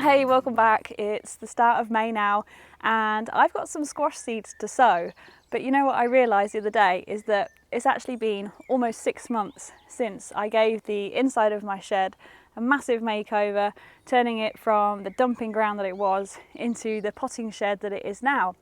Hey, welcome back. It's the start of May now and I've got some squash seeds to sow. But you know what I realised the other day is that it's actually been almost 6 months since I gave the inside of my shed a massive makeover, turning it from the dumping ground that it was into the potting shed that it is now.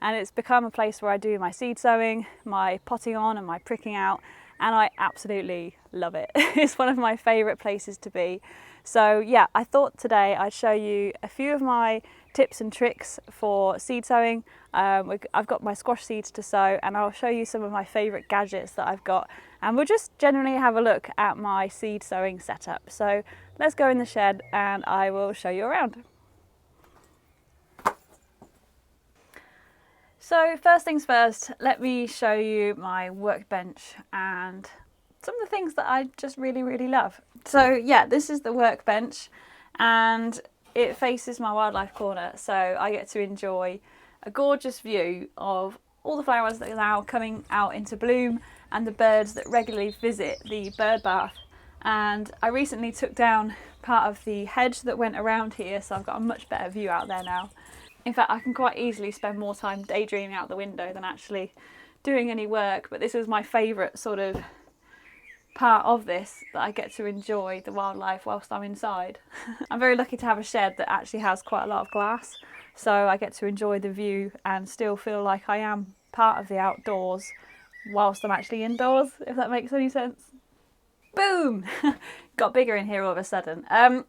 And it's become a place where I do my seed sowing, my potting on and my pricking out, and I absolutely love it. It's one of my favourite places to be. So yeah, I thought today I'd show you a few of my tips and tricks for seed sowing. I've got my squash seeds to sow and I'll show you some of my favourite gadgets that I've got, and we'll just generally have a look at my seed sowing setup. So let's go in the shed and I will show you around. So first things first, let me show you my workbench and some of the things that I just really love. So yeah, this is the workbench and it faces my wildlife corner, so I get to enjoy a gorgeous view of all the flowers that are now coming out into bloom and the birds that regularly visit the bird bath. And I recently took down part of the hedge that went around here, so I've got a much better view out there now. In fact, I can quite easily spend more time daydreaming out the window than actually doing any work, but this is my favourite sort of part of this, that I get to enjoy the wildlife whilst I'm inside. I'm very lucky to have a shed that actually has quite a lot of glass, so I get to enjoy the view and still feel like I am part of the outdoors whilst I'm actually indoors, if that makes any sense. Boom! Got bigger in here all of a sudden.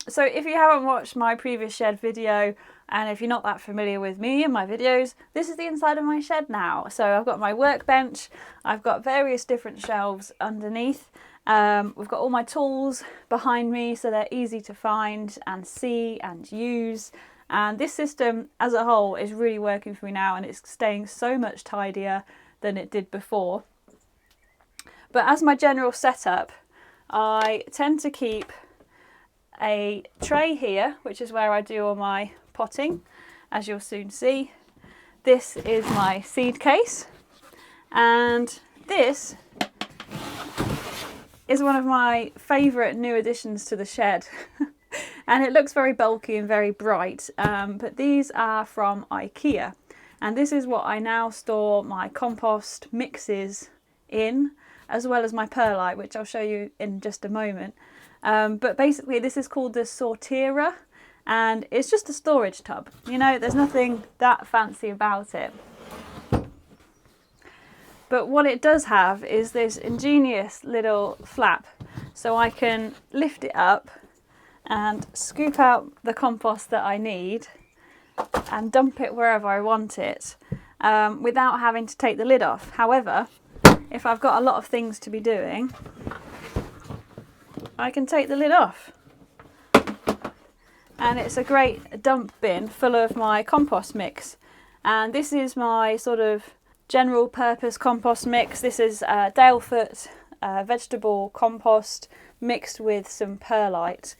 So if you haven't watched my previous shed video, and if you're not that familiar with me and my videos, this is the inside of my shed now. So I've got my workbench, I've got various different shelves underneath. We've got all my tools behind me, so they're easy to find and see and use. And this system as a whole is really working for me now, and it's staying so much tidier than it did before. But as my general setup, I tend to keep a tray here, which is where I do all my potting, as you'll soon see. This is my seed case, and this is one of my favourite new additions to the shed. And it looks very bulky and very bright, but these are from IKEA, and this is what I now store my compost mixes in, as well as my perlite, which I'll show you in just a moment. But basically this is called the sorterer, and it's just a storage tub. You know, there's nothing that fancy about it. But what it does have is this ingenious little flap, so I can lift it up and scoop out the compost that I need and dump it wherever I want it, without having to take the lid off. However, if I've got a lot of things to be doing, I can take the lid off. And it's a great dump bin full of my compost mix. And this is my sort of general purpose compost mix. This is Dalefoot vegetable compost mixed with some perlite.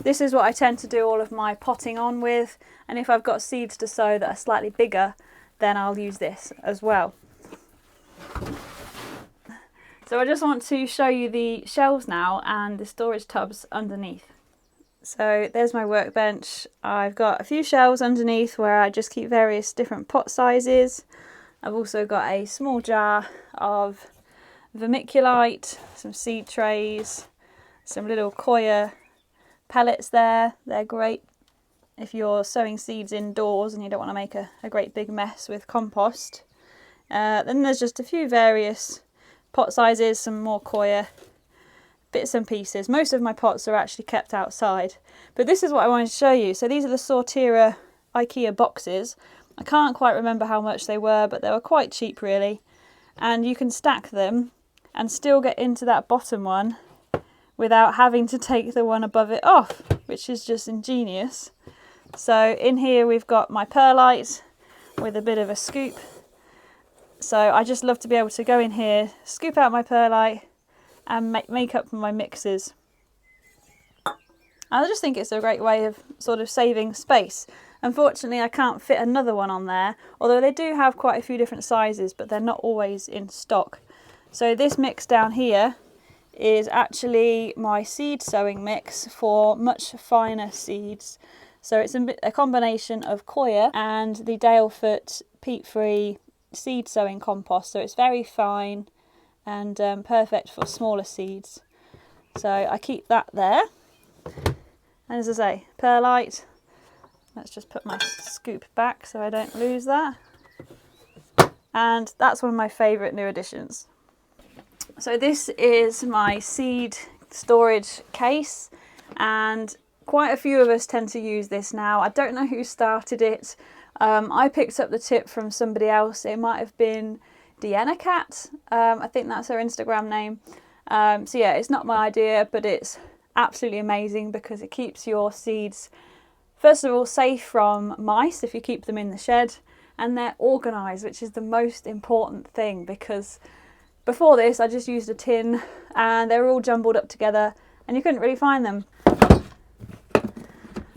This is what I tend to do all of my potting on with, and if I've got seeds to sow that are slightly bigger, then I'll use this as well. So I just want to show you the shelves now and the storage tubs underneath. So there's my workbench. I've got a few shelves underneath where I just keep various different pot sizes. I've also got a small jar of vermiculite, some seed trays, some little coir pellets there. They're great if you're sowing seeds indoors and you don't want to make a great big mess with compost. Then there's just a few various pot sizes, some more coir, bits and pieces. Most of my pots are actually kept outside, but this is what I wanted to show you. So these are the sorterer IKEA boxes. I can't quite remember how much they were, but they were quite cheap really, and you can stack them and still get into that bottom one without having to take the one above it off, which is just ingenious. So in here we've got my perlite with a bit of a scoop. So I just love to be able to go in here, scoop out my perlite and make up my mixes. I just think it's a great way of sort of saving space. Unfortunately I can't fit another one on there, although they do have quite a few different sizes, but they're not always in stock. So this mix down here is actually my seed sowing mix for much finer seeds. So it's a combination of coir and the Dalefoot peat-free seed sowing compost. So it's very fine and perfect for smaller seeds. So I keep that there. And as I say, perlite. Let's just put my scoop back so I don't lose that. And that's one of my favourite new additions. So this is my seed storage case, and quite a few of us tend to use this now. I don't know who started it. I picked up the tip from somebody else. It might have been Deanna Cat. I think that's her Instagram name. So yeah, it's not my idea, but it's absolutely amazing because it keeps your seeds, first of all, safe from mice if you keep them in the shed, and they're organised, which is the most important thing, because before this I just used a tin and they were all jumbled up together and you couldn't really find them.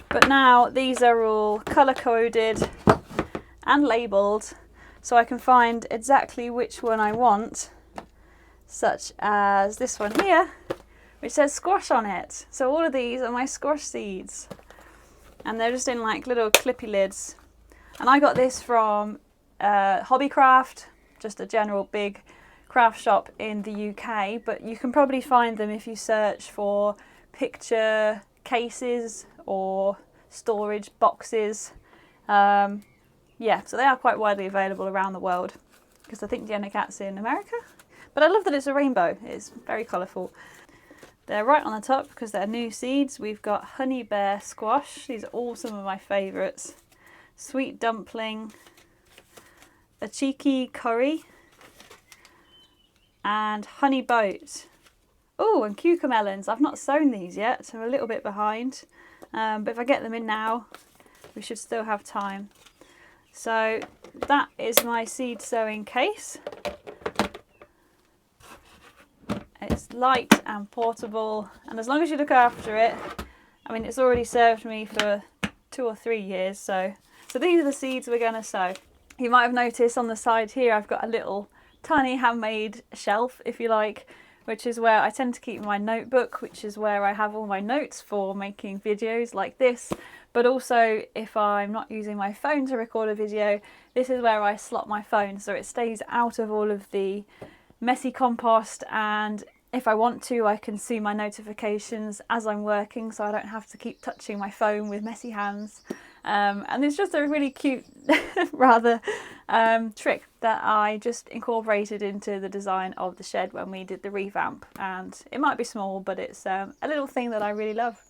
But now these are all colour coded and labelled, so I can find exactly which one I want, such as this one here, which says squash on it. So all of these are my squash seeds, and they're just in like little clippy lids. And I got this from Hobbycraft, just a general big craft shop in the UK, but you can probably find them if you search for picture cases or storage boxes. Yeah, so they are quite widely available around the world, because I think Deanna Cat's in America. But I love that it's a rainbow. It's very colourful. They're right on the top because they're new seeds. We've got honey bear squash. These are all some of my favourites. Sweet dumpling, a cheeky curry, and honey boat. Oh, and cucamelons. I've not sown these yet, so I'm a little bit behind. But if I get them in now, we should still have time. So that is my seed sowing case. It's light and portable, and as long as you look after it, I mean, it's already served me for 2 or 3 years. So these are the seeds we're going to sow. You might have noticed on the side here I've got a little tiny handmade shelf, if you like, which is where I tend to keep my notebook, which is where I have all my notes for making videos like this. But also, if I'm not using my phone to record a video, this is where I slot my phone so it stays out of all of the messy compost, and if I want to, I can see my notifications as I'm working, so I don't have to keep touching my phone with messy hands. And it's just a really cute rather trick that I just incorporated into the design of the shed when we did the revamp, and it might be small, but it's a little thing that I really love.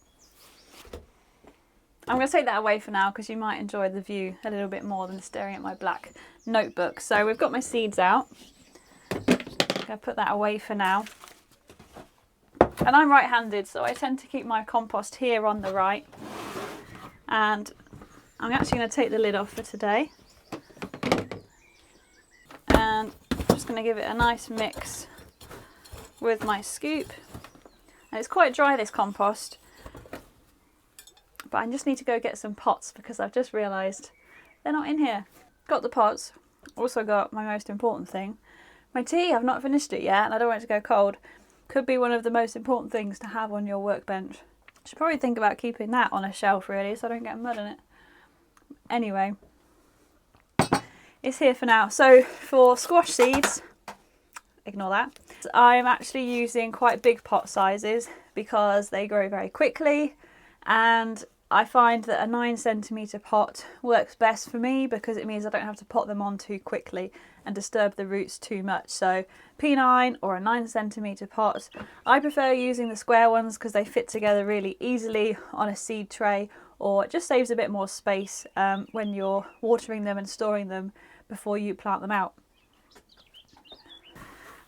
I'm going to take that away for now because you might enjoy the view a little bit more than staring at my black notebook. So we've got my seeds out. I'm going to put that away for now. And I'm right-handed, so I tend to keep my compost here on the right. And I'm actually going to take the lid off for today. And I'm just going to give it a nice mix with my scoop. And it's quite dry, this compost. But I just need to go get some pots because I've just realised they're not in here. Got the pots. Also got my most important thing, my tea. I've not finished it yet and I don't want it to go cold. Could be one of the most important things to have on your workbench. Should probably think about keeping that on a shelf really, so I don't get mud in it. Anyway, it's here for now. So for squash seeds, ignore that. I'm actually using quite big pot sizes because they grow very quickly, and I find that a 9cm pot works best for me because it means I don't have to pot them on too quickly and disturb the roots too much. So P9 or a 9cm pot. I prefer using the square ones because they fit together really easily on a seed tray, or it just saves a bit more space when you're watering them and storing them before you plant them out.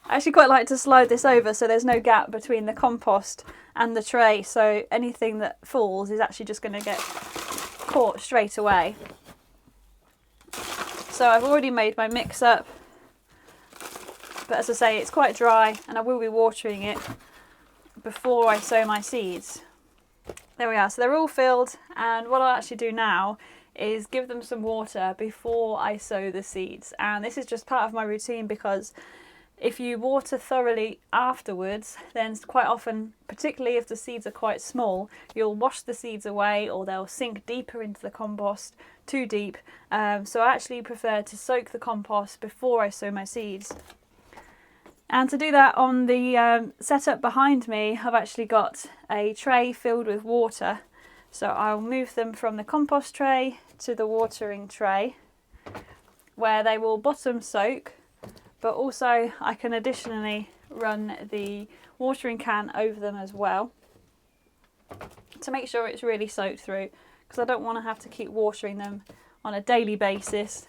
I actually quite like to slide this over so there's no gap between the compost and the tray, so anything that falls is actually just going to get caught straight away. So I've already made my mix up, but as I say, it's quite dry and I will be watering it before I sow my seeds. There we are, so they're all filled, and what I'll actually do now is give them some water before I sow the seeds. And this is just part of my routine because If you water thoroughly afterwards, then quite often, particularly if the seeds are quite small, you'll wash the seeds away or they'll sink deeper into the compost, too deep. So I actually prefer to soak the compost before I sow my seeds. And to do that, on the setup behind me, I've actually got a tray filled with water. So I'll move them from the compost tray to the watering tray, where they will bottom soak, but also I can additionally run the watering can over them as well to make sure it's really soaked through, because I don't want to have to keep watering them on a daily basis.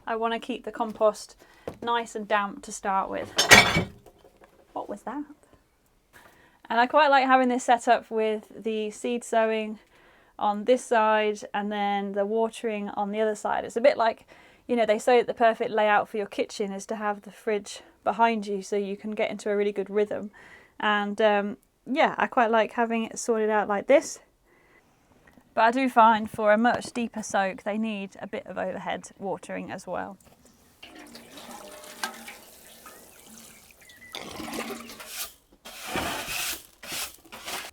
I want to keep the compost nice and damp to start with. What was that? And I quite like having this set up with the seed sowing on this side and then the watering on the other side. It's a bit like, you know, they say that the perfect layout for your kitchen is to have the fridge behind you so you can get into a really good rhythm. And yeah, I quite like having it sorted out like this. But I do find for a much deeper soak, they need a bit of overhead watering as well.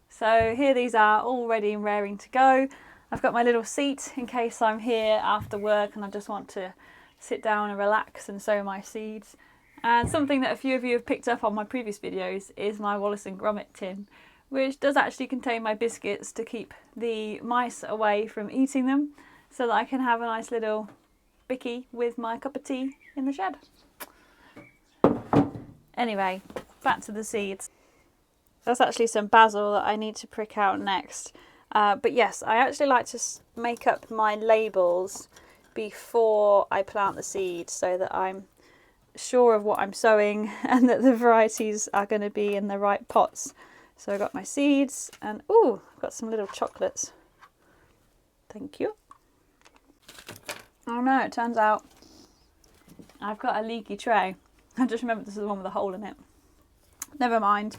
So here these are, all ready and raring to go. I've got my little seat in case I'm here after work and I just want to sit down and relax and sow my seeds. And something that a few of you have picked up on my previous videos is my Wallace and Gromit tin, which does actually contain my biscuits to keep the mice away from eating them, so that I can have a nice little bicky with my cup of tea in the shed. Anyway, back to the seeds. That's actually some basil that I need to prick out next. But yes, I actually like to make up my labels before I plant the seeds so that I'm sure of what I'm sowing and that the varieties are going to be in the right pots. So I got my seeds and ooh, I've got some little chocolates. Thank you. Oh no, it turns out I've got a leaky tray. I just remembered this is the one with a hole in it. Never mind.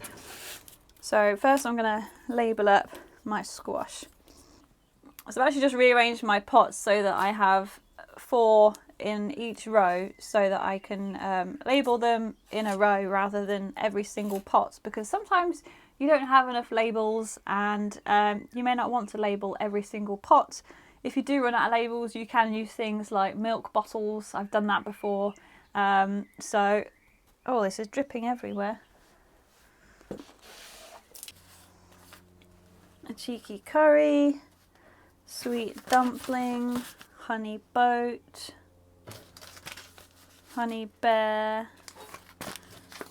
So first I'm going to label up my squash. So I've actually just rearranged my pots so that I have 4 in each row so that I can label them in a row rather than every single pot, because sometimes you don't have enough labels and you may not want to label every single pot. If you do run out of labels, you can use things like milk bottles. I've done that before. So, oh, this is dripping everywhere. A cheeky curry, sweet dumpling, honey boat, honey bear,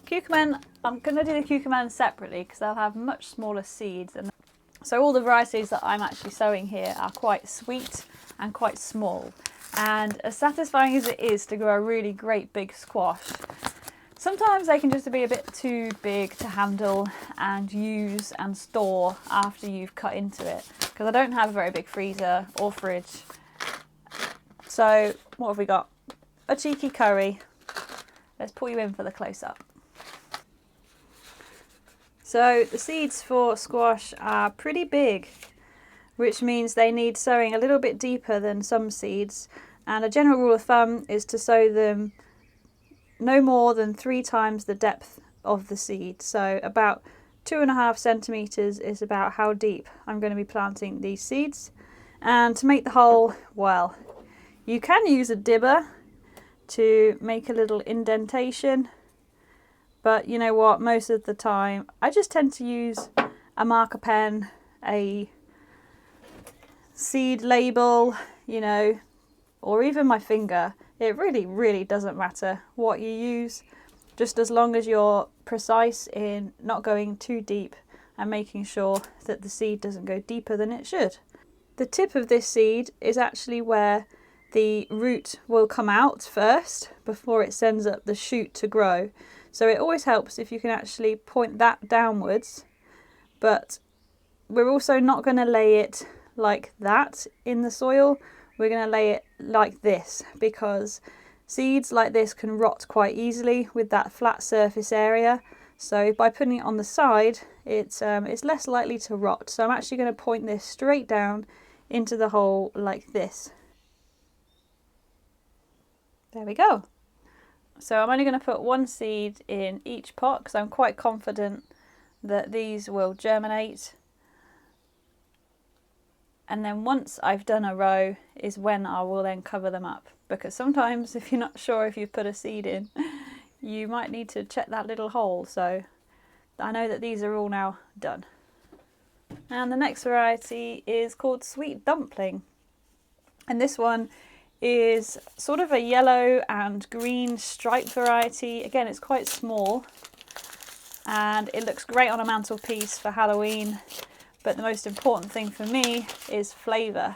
cucumber. I'm going to do the cucumber separately because they'll have much smaller seeds, and so all the varieties that I'm actually sowing here are quite sweet and quite small. And as satisfying as it is to grow a really great big squash, sometimes they can just be a bit too big to handle and use and store after you've cut into it, because I don't have a very big freezer or fridge. So what have we got? A cheeky curry. Let's pull you in for the close-up. So the seeds for squash are pretty big, which means they need sowing a little bit deeper than some seeds. And a general rule of thumb is to sow them no more than 3 times the depth of the seed. So about 2.5 centimetres is about how deep I'm going to be planting these seeds. And to make the hole, well, you can use a dibber to make a little indentation, but you know what, most of the time I just tend to use a marker pen, a seed label, you know, or even my finger. It really doesn't matter what you use, just as long as you're precise in not going too deep and making sure that the seed doesn't go deeper than it should. The tip of this seed is actually where the root will come out first before it sends up the shoot to grow. So it always helps if you can actually point that downwards, but we're also not going to lay it like that in the soil. We're going to lay it like this, because seeds like this can rot quite easily with that flat surface area. So by putting it on the side, it's less likely to rot. So I'm actually going to point this straight down into the hole like this. There we go. So I'm only going to put one seed in each pot because I'm quite confident that these will germinate. And then once I've done a row is when I will then cover them up, because sometimes if you're not sure if you've put a seed in, you might need to check that little hole. So I know that these are all now done. And the next variety is called Sweet Dumpling. And this one is sort of a yellow and green striped variety. Again, it's quite small and it looks great on a mantelpiece for Halloween. But the most important thing for me is flavour.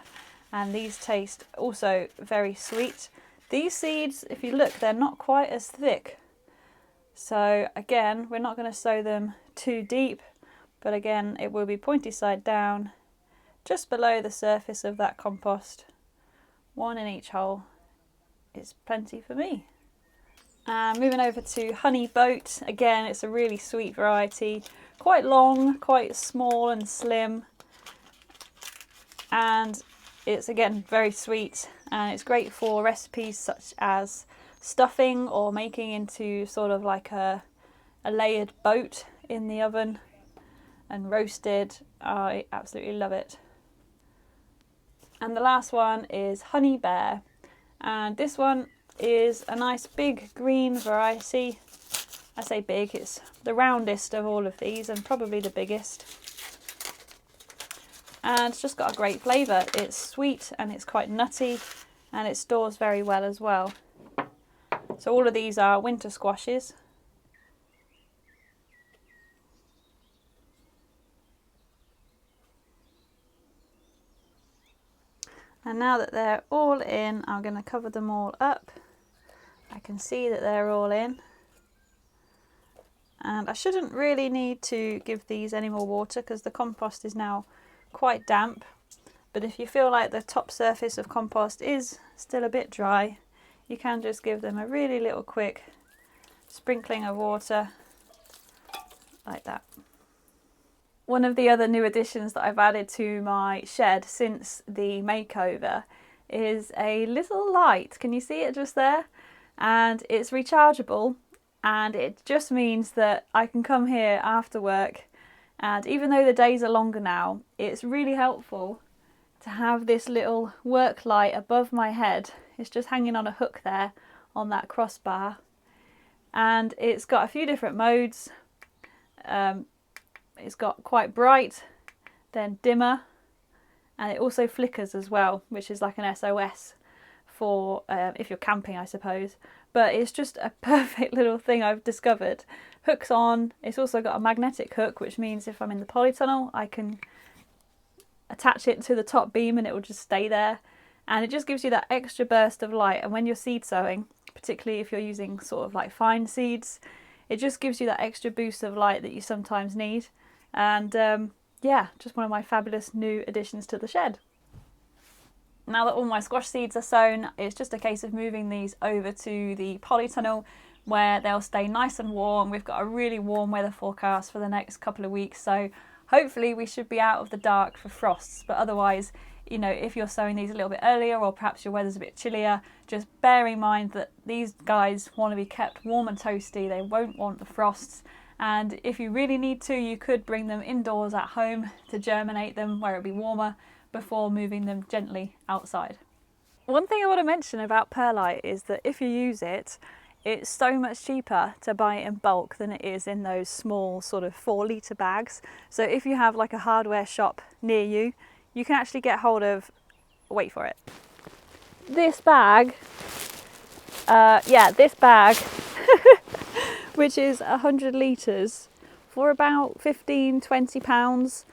And these taste also very sweet. These seeds, if you look, they're not quite as thick. So again, we're not going to sow them too deep. But again, it will be pointy side down, just below the surface of that compost. One in each hole is plenty for me. And moving over to Honey Boat. Again, it's a really sweet variety. Quite long, quite small and slim. And it's again very sweet. And it's great for recipes such as stuffing or making into sort of like a layered boat in the oven and roasted. I absolutely love it. And the last one is Honey Bear, and this one is a nice big green variety. I say big, it's the roundest of all of these and probably the biggest. And it's just got a great flavour. It's sweet and it's quite nutty and it stores very well as well. So all of these are winter squashes. And now that they're all in, I'm going to cover them all up. I can see that they're all in. And I shouldn't really need to give these any more water because the compost is now quite damp. But if you feel like the top surface of compost is still a bit dry, you can just give them a really little quick sprinkling of water like that. One of the other new additions that I've added to my shed since the makeover is a little light. Can you see it just there? And it's rechargeable, and it just means that I can come here after work, and even though the days are longer now, it's really helpful to have this little work light above my head. It's just hanging on a hook there on that crossbar, and it's got a few different modes. It's got quite bright, then dimmer, and it also flickers as well, which is like an SOS for if you're camping, I suppose. But it's just a perfect little thing I've discovered. Hooks on. It's also got a magnetic hook, which means if I'm in the polytunnel, I can attach it to the top beam and it will just stay there. And it just gives you that extra burst of light. And when you're seed sowing, particularly if you're using sort of like fine seeds, it just gives you that extra boost of light that you sometimes need. And yeah, just one of my fabulous new additions to the shed. Now that all my squash seeds are sown, it's just a case of moving these over to the polytunnel where they'll stay nice and warm. We've got a really warm weather forecast for the next couple of weeks, so hopefully we should be out of the dark for frosts. But otherwise, you know, if you're sowing these a little bit earlier or perhaps your weather's a bit chillier, just bear in mind that these guys want to be kept warm and toasty. They won't want the frosts. And if you really need to, you could bring them indoors at home to germinate them where it'll be warmer before moving them gently outside. One thing I want to mention about perlite is that if you use it, it's so much cheaper to buy it in bulk than it is in those small sort of 4-litre bags. So if you have like a hardware shop near you, you can actually get hold of, wait for it, this bag, this bag, which is 100 litres for about £15–20,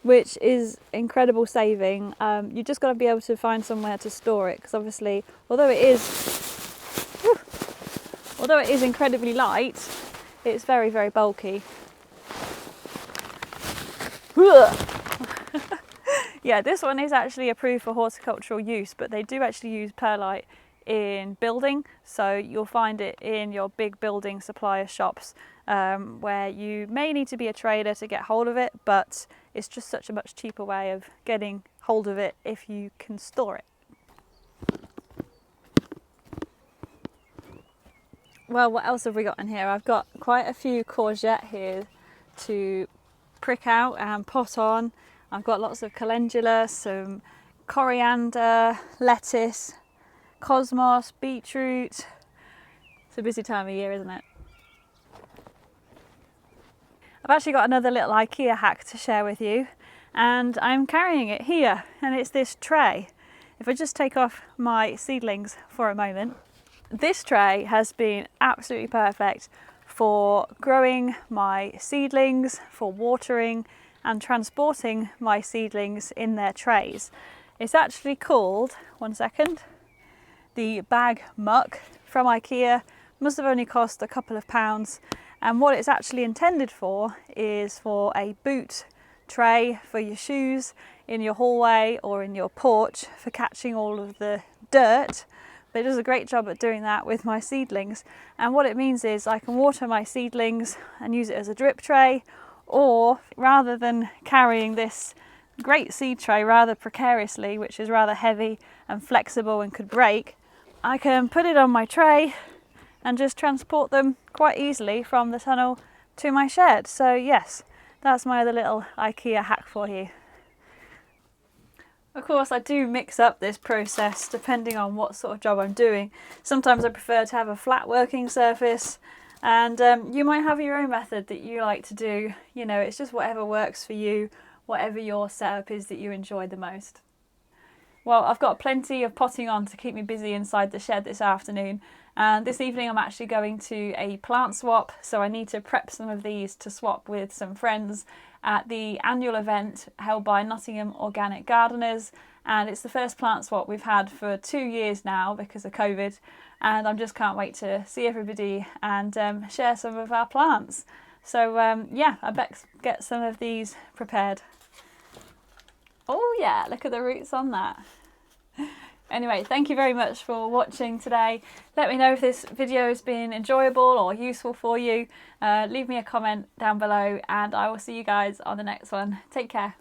which is incredible saving. You just got to be able to find somewhere to store it, because obviously, although it is incredibly light, it's very, very bulky. Yeah, this one is actually approved for horticultural use, but they do actually use perlite in building, so you'll find it in your big building supplier shops, where you may need to be a trader to get hold of it, but it's just such a much cheaper way of getting hold of it if you can store it. well, what else have we got in here? I've got quite a few courgette here to prick out and pot on. I've got lots of calendula, some coriander, lettuce, cosmos, beetroot. It's a busy time of year, isn't it? I've actually got another little IKEA hack to share with you, and I'm carrying it here, and it's this tray. If I just take off my seedlings for a moment, this tray has been absolutely perfect for growing my seedlings, for watering and transporting my seedlings in their trays. It's actually called, one second, the bag muck from IKEA. Must have only cost a couple of pounds, and what it's actually intended for is for a boot tray for your shoes in your hallway or in your porch for catching all of the dirt. But it does a great job at doing that with my seedlings, and what it means is I can water my seedlings and use it as a drip tray, or rather than carrying this great seed tray rather precariously, which is rather heavy and flexible and could break, I can put it on my tray and just transport them quite easily from the tunnel to my shed. So yes, that's my other little IKEA hack for you. Of course, I do mix up this process depending on what sort of job I'm doing. Sometimes I prefer to have a flat working surface, and you might have your own method that you like to do. You know, it's just whatever works for you, whatever your setup is that you enjoy the most. Well, I've got plenty of potting on to keep me busy inside the shed this afternoon, and this evening I'm actually going to a plant swap, so I need to prep some of these to swap with some friends at the annual event held by Nottingham Organic Gardeners, and it's the first plant swap we've had for 2 years now because of COVID, and I just can't wait to see everybody and share some of our plants. So yeah, I bet get some of these prepared. Oh yeah, look at the roots on that. Anyway, thank you very much for watching today. Let me know if this video has been enjoyable or useful for you. Leave me a comment down below, and I will see you guys on the next one. Take care.